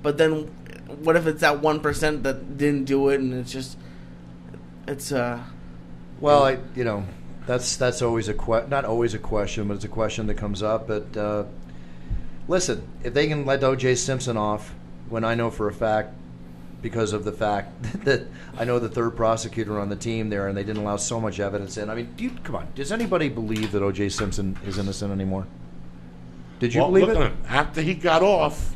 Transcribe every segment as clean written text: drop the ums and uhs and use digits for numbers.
But then, what if it's that 1% that didn't do it, and it's Well, that's always not always a question, but it's a question that comes up. But listen, if they can let O.J. Simpson off, when I know for a fact, because of the fact that I know the third prosecutor on the team there, and they didn't allow so much evidence in. I mean, come on. Does anybody believe that O.J. Simpson is innocent anymore? Did you believe it? After he got off,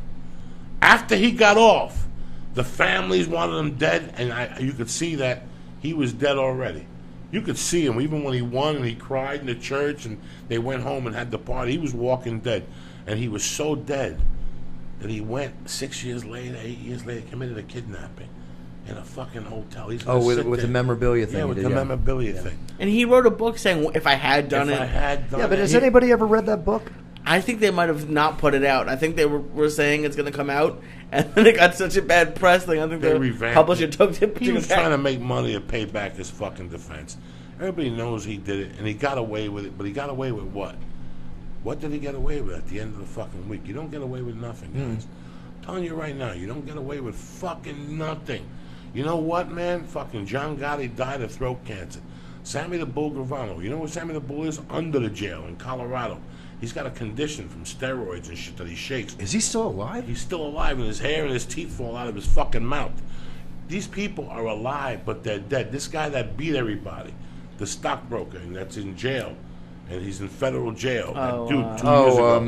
the families wanted him dead, and you could see that he was dead already. You could see him, even when he won and he cried in the church and they went home and had the party. He was walking dead, and he was so dead that he went 6 years later, 8 years later, committed a kidnapping in a fucking hotel. He's with the memorabilia thing. Yeah, with the memorabilia thing. And he wrote a book saying, if I had done it. Yeah, but has anybody ever read that book? I think they might have not put it out. I think they were saying it's going to come out, and then it got such a bad press thing. I think the publisher took it. He was trying to make money to pay back his fucking defense. Everybody knows he did it, and he got away with it. But he got away with what? What did he get away with at the end of the fucking week? You don't get away with nothing, guys. I'm telling you right now, you don't get away with fucking nothing. You know what, man? Fucking John Gotti died of throat cancer. Sammy the Bull Gravano. You know what Sammy the Bull is? Under the jail in Colorado. He's got a condition from steroids and shit that he shakes. Is he still alive? He's still alive, and his hair and his teeth fall out of his fucking mouth. These people are alive, but they're dead. This guy that beat everybody, the stockbroker, and that's in jail, and he's in federal jail. That dude 2 years ago.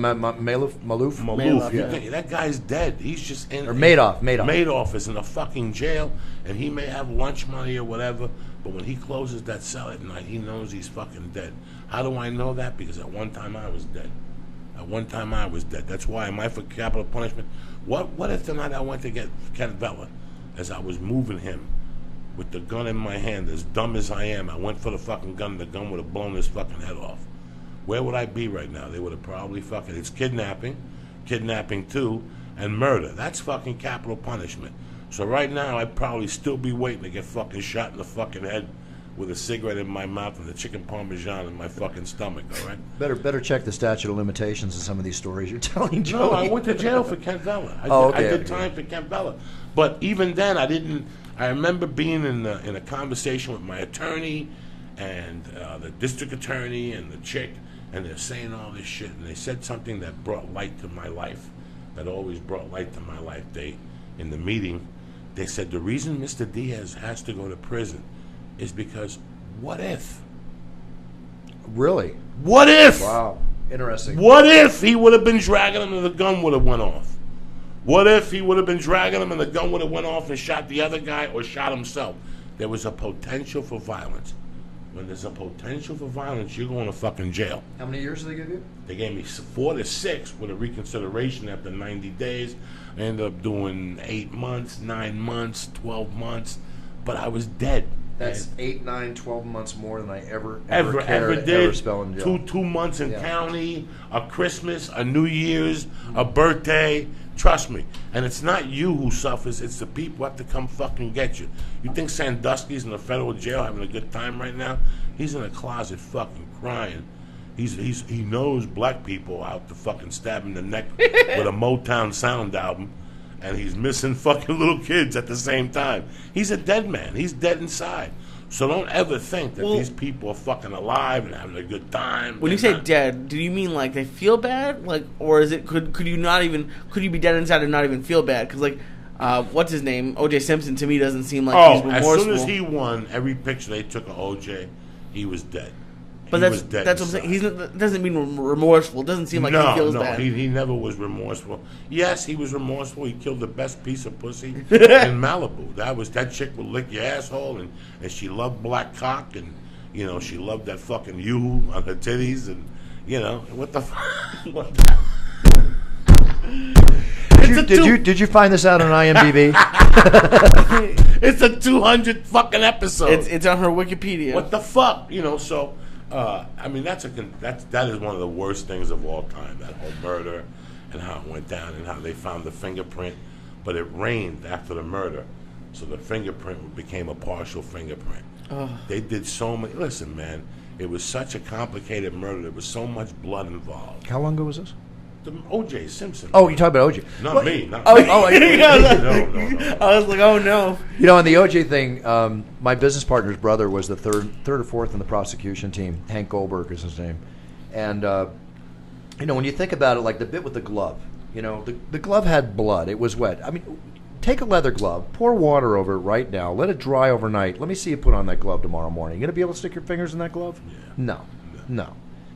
Maloof. Yeah. That guy's dead. He's just in. Or Madoff. Madoff is in a fucking jail, and he may have lunch money or whatever, but when he closes that cell at night, he knows he's fucking dead. How do I know that? Because at one time I was dead. That's why am I for capital punishment? What if tonight I went to get Ken Vella as I was moving him with the gun in my hand, as dumb as I am, I went for the fucking gun, the gun would have blown his fucking head off. Where would I be right now? They would have probably fucking, it's kidnapping 2, and murder. That's fucking capital punishment. So right now I'd probably still be waiting to get fucking shot in the fucking head with a cigarette in my mouth and the chicken parmesan in my fucking stomach, all right? Better check the statute of limitations in some of these stories you're telling, Joey. No, I went to jail for Ken Vella. I did time for Ken Vella. But even then, I remember being in a conversation with my attorney and the district attorney and the chick, and they're saying all this shit, and they said something that brought light to my life, that always brought light to my life. In the meeting, they said the reason Mr. Diaz has to go to prison is because what if? Really? What if? Wow. Interesting. What if he would have been dragging him and the gun would have went off? What if he would have been dragging him and the gun would have went off and shot the other guy or shot himself? There was a potential for violence. When there's a potential for violence, you're going to fucking jail. How many years did they give you? They gave me 4 to 6 with a reconsideration after 90 days. I ended up doing 8 months, 9 months, 12 months. But I was dead. That's 8, 9, 12 months more than I ever did. Ever spell in jail. 2 months in county, a Christmas, a New Year's, a birthday. Trust me. And it's not you who suffers, it's the people who have to come fucking get you. You think Sandusky's in the federal jail having a good time right now? He's in a closet fucking crying. He knows black people out to fucking stab him in the neck with a Motown Sound album. And he's missing fucking little kids at the same time. He's a dead man. He's dead inside. So don't ever think that these people are fucking alive and having a good time. When you say dead, do you mean like they feel bad, like, or is it could you be dead inside and not even feel bad? Because like, what's his name? O.J. Simpson to me doesn't seem like he's remorseful. As soon as he won, every picture they took of O.J., he was dead. But that's what I'm saying. He doesn't mean remorseful. It doesn't seem like he feels bad. No, he never was remorseful. Yes, he was remorseful. He killed the best piece of pussy in Malibu. That chick would lick your asshole, and she loved black cock, and she loved that fucking yoo on her titties, and what the fuck. Did you find this out on IMDb? It's a 200 fucking episode. It's on her Wikipedia. What the fuck? So. I mean, that is one of the worst things of all time, that whole murder and how it went down and how they found the fingerprint. But it rained after the murder, so the fingerprint became a partial fingerprint. They did so many. Listen, man, it was such a complicated murder. There was so much blood involved. How long ago was this? The O.J. Simpson. Oh, you're talking about OJ? Not me. Not Oh, me. oh, No. I was like, oh no. You know, on the OJ thing, my business partner's brother was the third or fourth in the prosecution team. Hank Goldberg is his name. And, you know, when you think about it, like the bit with the glove, you know, the glove had blood. It was wet. I mean, take a leather glove, pour water over it right now, let it dry overnight. Let me see you put on that glove tomorrow morning. You going to be able to stick your fingers in that glove? Yeah. No.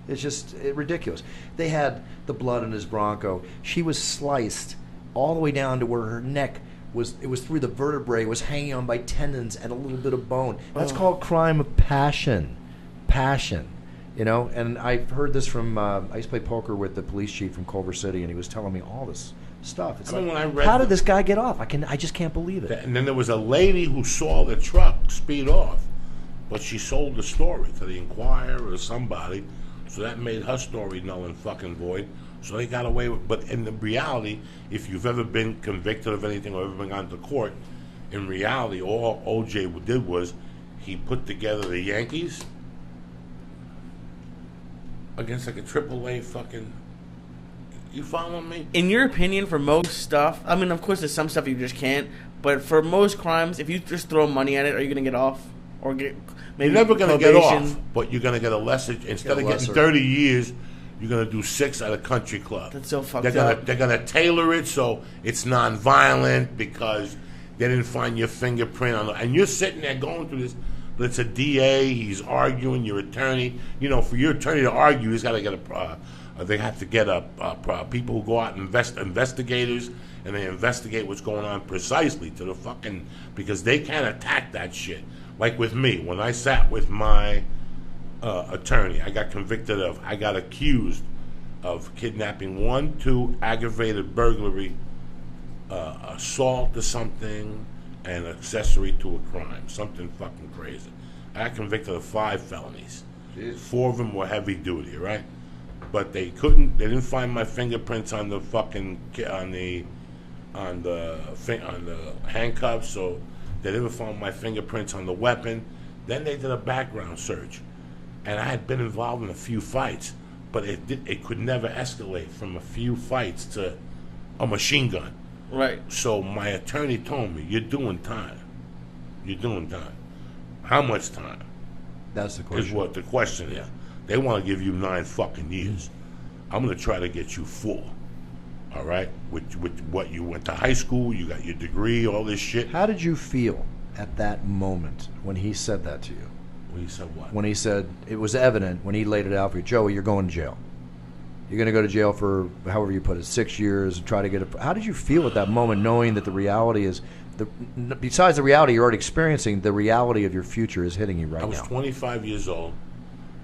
It's just ridiculous. They had the blood in his Bronco. She was sliced all the way down to where her neck was. It was through the vertebrae. It was hanging on by tendons and a little bit of bone. That's called crime of passion. Passion. You know, and I've heard this from. I used to play poker with the police chief from Culver City, and he was telling me all this stuff. It's When I like, read how did this guy get off? I just can't believe it. And then there was a lady who saw the truck speed off, but she sold the story to the Inquirer or somebody. So that made her story null and fucking void. So they got away with. But in the reality, if you've ever been convicted of anything or ever been gone to court, in reality, all O.J. did was he put together the Yankees against like a AAA fucking. You following me? In your opinion, for most stuff, I mean, of course, there's some stuff you just can't. But for most crimes, if you just throw money at it, are you gonna get off or get? Maybe You're never going to get probation? off, but you're going to get a lesser. Instead of lesser. getting 30 years, you're going to do 6 at a country club. That's so fucked They're up. They're going to tailor it so it's non-violent because they didn't find your fingerprint on it. And you're sitting there going through this. But it's a DA. He's arguing. Your attorney. You know, for your attorney to argue, he's got to get they have to get people who go out and investigators, and they investigate what's going on precisely to the fucking because they can't attack that shit. Like with me, when I sat with my attorney, I got accused of kidnapping 1, 2, aggravated burglary, assault or something, and accessory to a crime. Something fucking crazy. I got convicted of 5 felonies. Jeez. 4 of them were heavy duty, right? But they didn't find my fingerprints on the fucking, on the handcuffs, so they never found my fingerprints on the weapon. Then they did a background search, and I had been involved in a few fights, but it could never escalate from a few fights to a machine gun. Right. So my attorney told me, "You're doing time. You're doing time. How much time?" That's the question. Is what the question is. They want to give you 9 fucking years. I'm going to try to get you 4. All right? With what you went to high school, you got your degree, all this shit. How did you feel at that moment when he said that to you? When he said what? When he said, it was evident when he laid it out for you, Joey, you're going to jail. You're going to go to jail for, however you put it, 6 years, and try to get it. How did you feel at that moment knowing that the reality is, besides the reality you're already experiencing, the reality of your future is hitting you right now? I was 25 years old,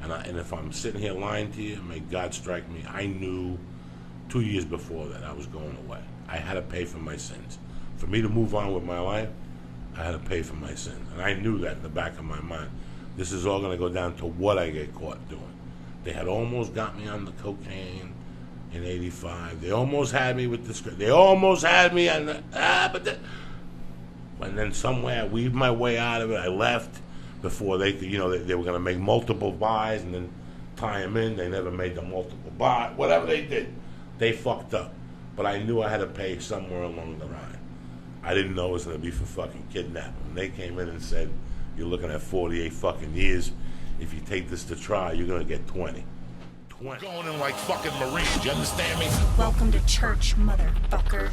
and if I'm sitting here lying to you, may God strike me, I knew 2 years before that I was going away. I had to pay for my sins. For me to move on with my life, I had to pay for my sins. And I knew that in the back of my mind. This is all going to go down to what I get caught doing. They had almost got me on the cocaine in '85. They almost had me with this. They almost had me on the. And then somewhere I weaved my way out of it. I left before they could, they were going to make multiple buys and then tie them in. They never made the multiple buy. Whatever they did, they fucked up. But I knew I had to pay somewhere along the line. I didn't know it was going to be for fucking kidnapping. When they came in and said, "You're looking at 48 fucking years. If you take this to trial, you're going to get 20. 20. Going in like fucking Marines, you understand me? Welcome to church, motherfucker.